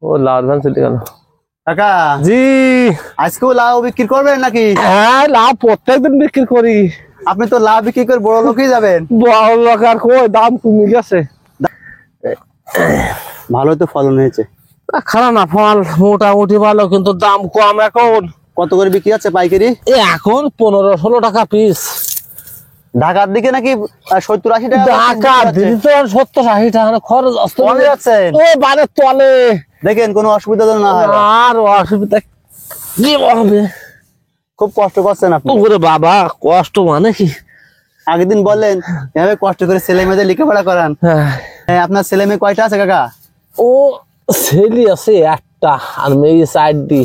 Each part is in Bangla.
ও লাউ ধান চলে গেল। কাকা জি আজকেও লাউ বিক্রি করবেন নাকি? হ্যাঁ লাউ প্রত্যেকদিন বিক্রি করি। আপনি তো লাউ বিক্রি করে বড় লোকই যাবেন। বড় লোক আর কই, দাম কমে গেছে। ভালো তো ফলন হয়েছে। খারাপ না, ফল মোটামুটি ভালো, কিন্তু দাম কম এখন। কত করে বিক্রি হচ্ছে পাইকারি? এখন 15-16 টাকা পিস। ঢাকার দিকে নাকি 70-80 টাকা? ঢাকা দিদি তো 70-80 টাকা খরচ কমে যাচ্ছেন। ও বাড়ির তলে দেখেন কোনো অসুবিধা যেন না হয়। আর অসুবিধা কি হবে? খুব কষ্ট করছেন আপনি। ওরে বাবা, কষ্ট মানে কি? আগের দিন বললেন এভাবে কষ্ট করে ছেলে মেয়েদের লেখাপড়া করান। হ্যাঁ, আপনার ছেলে মেয়ে কয়টা আছে কাকা? ও ছেলে আছে একটা, আর মেয়ে 4টি।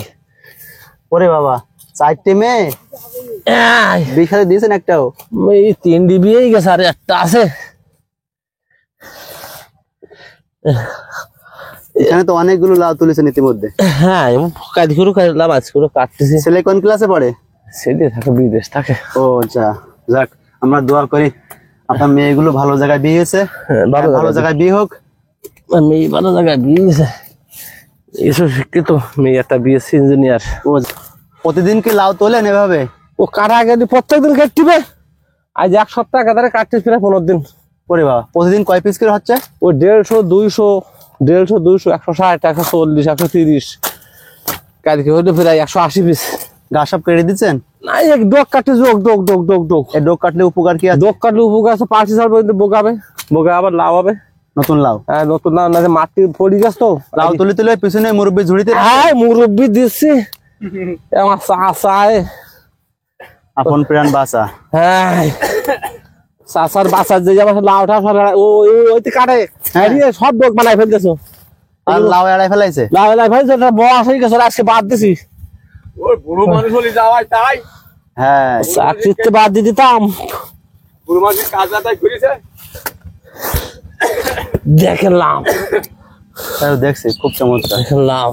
ওরে বাবা, 4টে মেয়ে? বিয়ে শাদী দিয়েছেন একটাও? মেয়ে 3টি বিয়েই গেছে, আর একটা আছে। এখানে তো অনেকগুলো লাউ তুলেছেন ইতিমধ্যে। হ্যাঁ, কাজ করে কাটলাম, আজ করে কাটতেছি। ছেলে কোন ক্লাসে পড়ে? ছেলে থাকে বিদেশ থাকে। ও আচ্ছা, যাক আমরা দোয়া করি আপনার মেয়েগুলো ভালো জায়গায় বিয়ে হয়েছে, ভালো জায়গায় বিয়ে হোক। মেয়ে ভালো জায়গায় বিয়ে গেছে, এসব শিক্ষিত মেয়ে, একটা বিএসসি ইঞ্জিনিয়ার। ও প্রতিদিন কি লাউ তোলেন এভাবে? ও কাটা আগে প্রত্যেকদিন কাটতিবে, আজ 1 সপ্তাহ কাতারে কাটতে প্রায় 15 দিন। ওরে বাবা, প্রতিদিন কয় পিস করে হচ্ছে? ও 150, 200, 160, 140, 130, কালকে হইলো প্রায় 180 পিস। গা সব কেটে দিচ্ছেন? না, এক ডোক কাটতে ডোক এই ডোক কাটলে উপকার কি আছে? ডোক কাটলে উপকার আছে, পার্টি ছাড়বে, বোগাবে, আবার লাভ হবে। নতুন লাউ? হ্যাঁ নতুন লাউ, না মাটি পড়ি গেছে তো। লাউ তুলে তুলে পিছনে মুরব্বি ঝুড়িতে। হ্যাঁ মুরব্বি দিচ্ছি, আমার চাষায় আপন প্রাণ বাঁচা। হ্যাঁ চাষার বাঁচার যে লাউটা ওইতে কাটে সব ডোক বানাই ফেলতেছো। আর লাউ এড়াই ফেলাইছে? লাউ এড়াই ফেলছে, বয়স হয়ে গেছে, আজকে বাদ দিছি। ওই বুড়ো মানুষ হলে যাওয়াই তাই। হ্যাঁ, চাকরিতে বাদ দিয়ে দিতাম। বুড়ো মানুষের কাজ আদায় করেছে। দেখলাম দেখছি, খুব চমৎকার। দেখলাম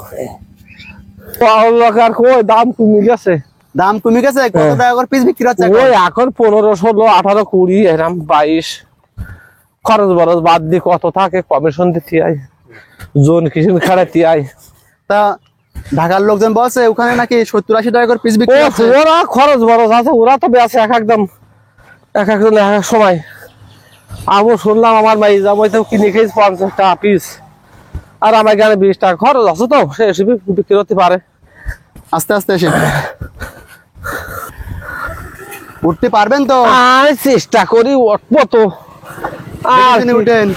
আর কই, দাম কমে গেছে। দাম কমে গেছে? কত টাকা করে পিস বিক্রি হচ্ছে ওই এখন 15, 16, 18, 20, এরকম 22। খরচ বরচ বাদ দিয়ে কত থাকে, কমিশন দিতে আই, জোন কিষণ খাড়াতে আই। তা ঢাকার লোকজন বলছে ওখানে নাকি 70-80 টাকা করে পিস বিক্রি হচ্ছে। ওরা খরচ বরচ আছে, ওরা তো বেঁচে এক একদম, এক একজন এক এক সময়। আমি শুনলাম আমার মাই যাবো কিনে খেয়েছি 50 টাকা পিস, আর আমার এখানে 20 টাকা খরচ আছে, তো সে হিসেবে বিক্রি হতে পারে। আস্তে আস্তে এসে উঠতে পারবেন তো? আমি চেষ্টা করি, উঠবো তো। আর উঠেন,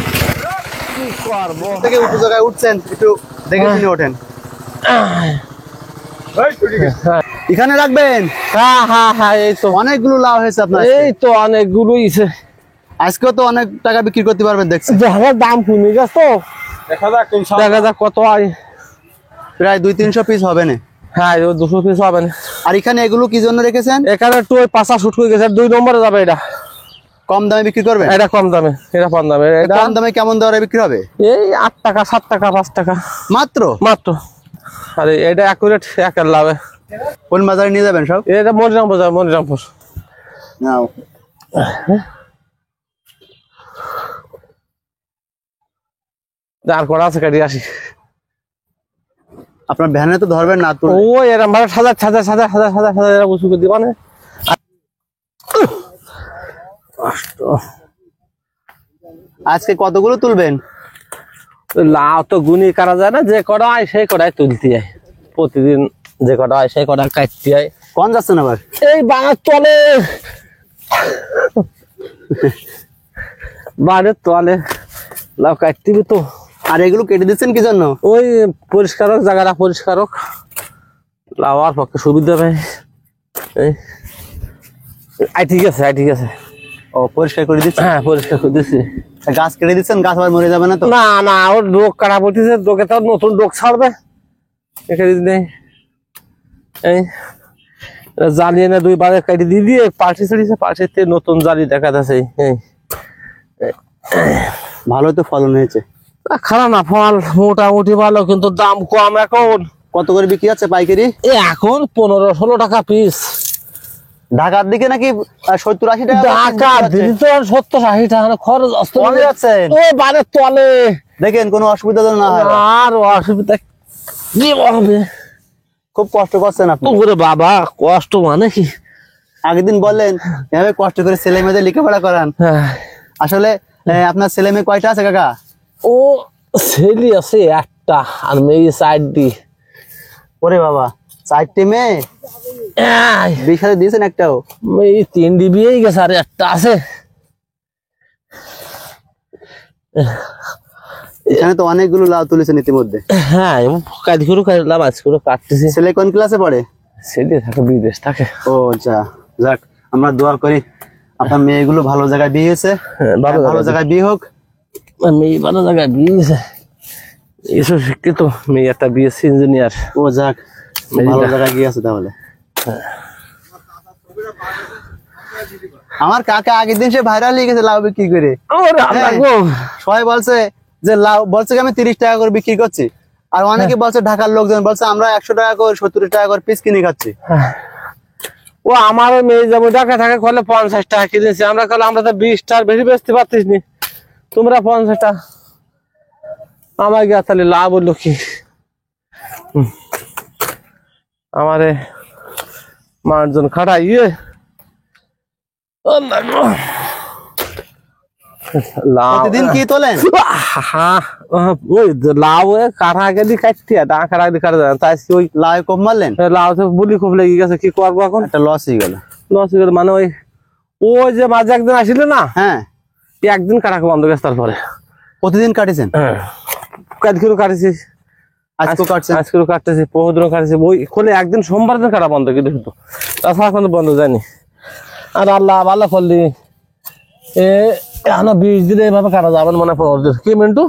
থেকে উঁচু জায়গায় উঠছেন, একটু দেখে শুনে ওঠেন। এখানে রাখবেন? হ্যাঁ এই তো অনেকগুলো লাউ হয়েছে আপনার। এই তো অনেকগুলো ইছে, আজকেও তো অনেক টাকা বিক্রি করতে পারবেন দেখছি। দাম কমে গেছে তো, দেখা যাক কত হয়। প্রায় 200-300 পিস হবে না? হ্যাঁ 200 পিস হবে না। আর এখানে এগুলো কি জন্য রেখেছেন? এখানে একটু 5 শুট হয়ে গেছে, 2 নম্বরে যাবে। এটা কম দামে বিক্রি করবেন? এটা কম দামে, এটা কম দামে। কম দামে কেমন দরে বিক্রি হবে? এই 8 টাকা, 7 টাকা, 5 টাকা মাত্র। আরে এটা অ্যাকুরেট একের লাভে। কোন বাজারে নিয়ে যাবেন সব? এটা মনিরামপুর যাবে, মনিরামপুর। নাও আর করা আছে, কাটি আসি। আপনার ভ্যানে তো ধরবেন না তো? ও এরকম ভাবে সাজা উঁচু করে দিবা না। আজকে কতগুলো তুলবেন? লাউ তো গুনি করা যায় না, যে কটা হয় সেই কটাই তুলতে হয়। প্রতিদিন যে কটা হয় সেই কটা কাটতে হয়। কোন যাচ্ছেন আবার? এই বাগান তলে, বাড়ির তলে লাউ কাটতে তো। আর এগুলো কেটে দিচ্ছেন কি জন্য? ওই পরিষ্কার হোক, জায়গাটা পরিষ্কার হোক, লাউয়ার পক্ষে সুবিধা পাই। ঠিক আছে। ও পরিষ্কার করে দিচ্ছেন? হ্যাঁ পরিষ্কার করে দিচ্ছি। গাছ কেটে দিচ্ছেন, গাছ আবার মরে যাবে না তো? না ওর ডোক কাটা পড়তেছে, ডোকে তো নতুন ডোক ছাড়বে। এই জালি এনে 2 বারে কাটি দিয়ে পার্টি ছাড়িয়েছে, পার্টিতে নতুন জালি দেখা যাচ্ছে। ভালো তো ফলন হয়েছে। খারাপ না, ফল মোটামুটি ভালো, কিন্তু দাম কম এখন। কত করে বিক্রি হচ্ছে পাইকারি? এখন 15-16 টাকা পিস। ঢাকার দিকে নাকি 70-80 টাকা? ঢাকা দিদি তো 70-80 টাকা খরচ কমে যাচ্ছেন। ও বাড়ির তলে। দেখেন কোনো অসুবিধা যেন না হয়। আর অসুবিধা কি হবে? খুব কষ্ট করছেন আপনি। ওরে বাবা, কষ্ট মানে কি? আগের দিন বললেন এভাবে কষ্ট করে ছেলে মেয়েদের লেখাপড়া করান। হ্যাঁ। আসলে আপনার ছেলে মেয়ে কয়টা আছে কাকা? ও ছেলে আছে একটা, আর মেয়ে 4টি। ওরে বাবা, 4টে মেয়ে? বিয়ে শাদী দিয়েছেন একটাও? মেয়ে 3টি বিয়েই গেছে, আর একটা আছে। এখানে তো অনেকগুলো লাউ তুলেছেন ইতিমধ্যে। হ্যাঁ, কাজ করে কাটলাম, আজ করে কাটতেছি। ছেলে কোন ক্লাসে পড়ে? ছেলে থাকে বিদেশ থাকে। ও আচ্ছা, যাক আমরা দোয়া করি আপনার মেয়েগুলো ভালো জায়গায় বিয়ে হয়েছে, ভালো জায়গায় বিয়ে হোক। মেয়ে ভালো জায়গায় বিয়ে গেছে, এসব শিক্ষিত মেয়ে, একটা বিএসসি ইঞ্জিনিয়ার। ও যাক, ভালো জায়গায় গিয়ে আছে তাহলে। আমার কাকা আগের দিন সে ভাইরাল হয়ে গেছে লাউ বিক্রি করে। সবাই বলছে যে লাউ, বলছে কি আমি 30 টাকা করে বিক্রি করছি, আর অনেকে বলছে ঢাকার লোকজন বলছে আমরা 100 টাকা করে 70 টাকা করে পিস কিনে খাচ্ছি। ও আমারও মেয়ে যাবো ঢাকা থাকে, কলে 50 টাকা কিনেছি আমরা, কলে আমরা তো 20 টাকার বেশি বেচতে পারতিস নি, তোমরা 50 টাকা। আমার গিয়ে তাহলে লাভ হলো কি? আমারে মানুষজন খাটাইয়ে প্রতিদিন কি তোলেন? ওই লাউ কাটা গেলি কাটতে, কাটা গেলি কাটা যায় তাই ওই লাউ কম মারলেন? লাউ তো বুলি খুব লেগে গেছে, কি করবো এখন? একটা লস হয়ে গেল। লস হয়ে গেল মানে ওই যে মাঝে একদিন আসিল না, হ্যাঁ, একদিন কাটাকে বন্ধ গেছে। তারপরে প্রতিদিন কাটেছেন? কাটকিরও কাটেছি, আজকেও কাটছেন? আজকেও কাটতেছি, বহুদিনও কাটেছি। ওই খোলে একদিন সোমবার দিন কাটা বন্ধ, কিন্তু শুধু তাছাড়া কোনো বন্ধ যায়নি। আর আল্লাহ ভালো করলি এখন 20 দিনে এভাবে কাটা যাবেন মনে পড়ে। কি মিন্টু,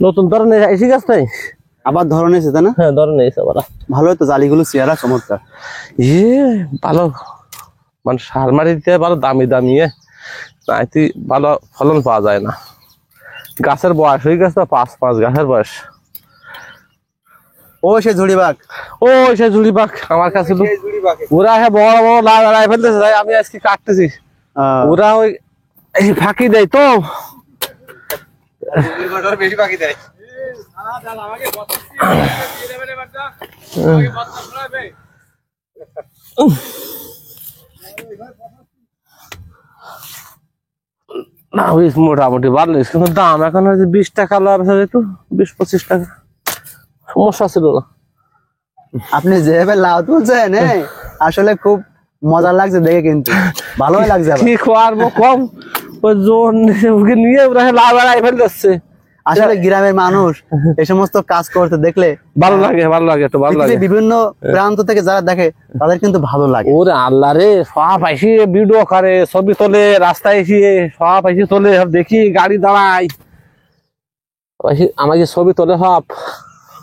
নতুন ধরনের এসে গেছে তাই? আবার ধরন এসে তাই না? হ্যাঁ, ধরনের এসে আবার ভালো তো, জালিগুলো চেহারা চমৎকার। ভালো মানে সার মারি দিতে ভালো দামি দামি, নাইতি ভালো ফলন পাওয়া যায় না। গাছের বয়স হয়ে গেছে 5 গাছের বয়স। ও সে ঝুড়িবাগ, ও সে ঝুড়ি বাঘ আমার কাছে ওরা বড় বড় লাল লড়াই ফেলতেছে, তাই আমি আজকে কাটতেছি। ওরা ওই ফাঁকি দেয় তো, বেশি বাকি দেয়। না মোটামুটি ভালো, কিন্তু দাম এখন হয়েছে 20 টাকা, লাভ যেত 20-25 টাকা, সমস্যা ছিল না। আপনি যেভাবে লাউ তুলছেন আসলে খুব মজা লাগছে দেখে, কিন্তু ভালোই লাগছে। কি করবো কম, ওই জোন নিয়ে ওরা লাভ লড়াই ফেলতেছে। আসলে গ্রামের মানুষ এই সমস্ত কাজ করতে দেখলে ভালো লাগে, ভালো লাগে তো, ভালো লাগে। বিভিন্ন প্রান্ত থেকে যারা দেখে তাদের কিন্তু ভালো লাগে। ওরে আল্লাহ রে, সব এসে ভিডিও করে, ছবি তোলে, রাস্তায় এসে সব এসে তোলে, সব দেখি গাড়ি দাঁড়ায় আমাকে ছবি তোলে সব।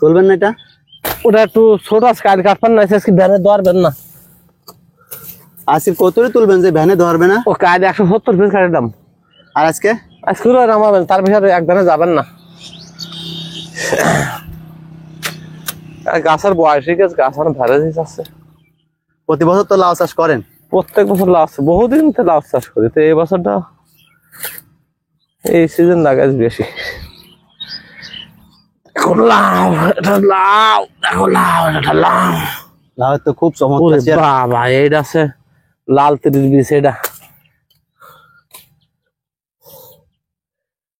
বলবেন না এটা? ওটা একটু ছোট কাজ কাটবেন না, আজকে ভ্যানে ধরবেন না। আজকে কতরে তুলবেন যে ভ্যানে ধরবে না? ও কাজ 170 পিস কাটের দাম। আর আজকে আজকে নামাবেন, তার ভিতরে এক ভ্যানে যাবেন না। গাছের বয়স হয়ে গেছে, গাছ অনেক ভালো আছে। প্রতি বছর তো লাউ চাষ করেন? প্রত্যেক বছর লাউ, বহুদিন তো লাউ চাষ করি, তো এই বছরটা এই সিজন লাগাই বেশি। লাউ, এটা লাউ, দেখো লাউ, এটা লাউ। লাউ তো খুব চমৎকার। বাবা, এইটা আছে লাল 30 বীজ, এটা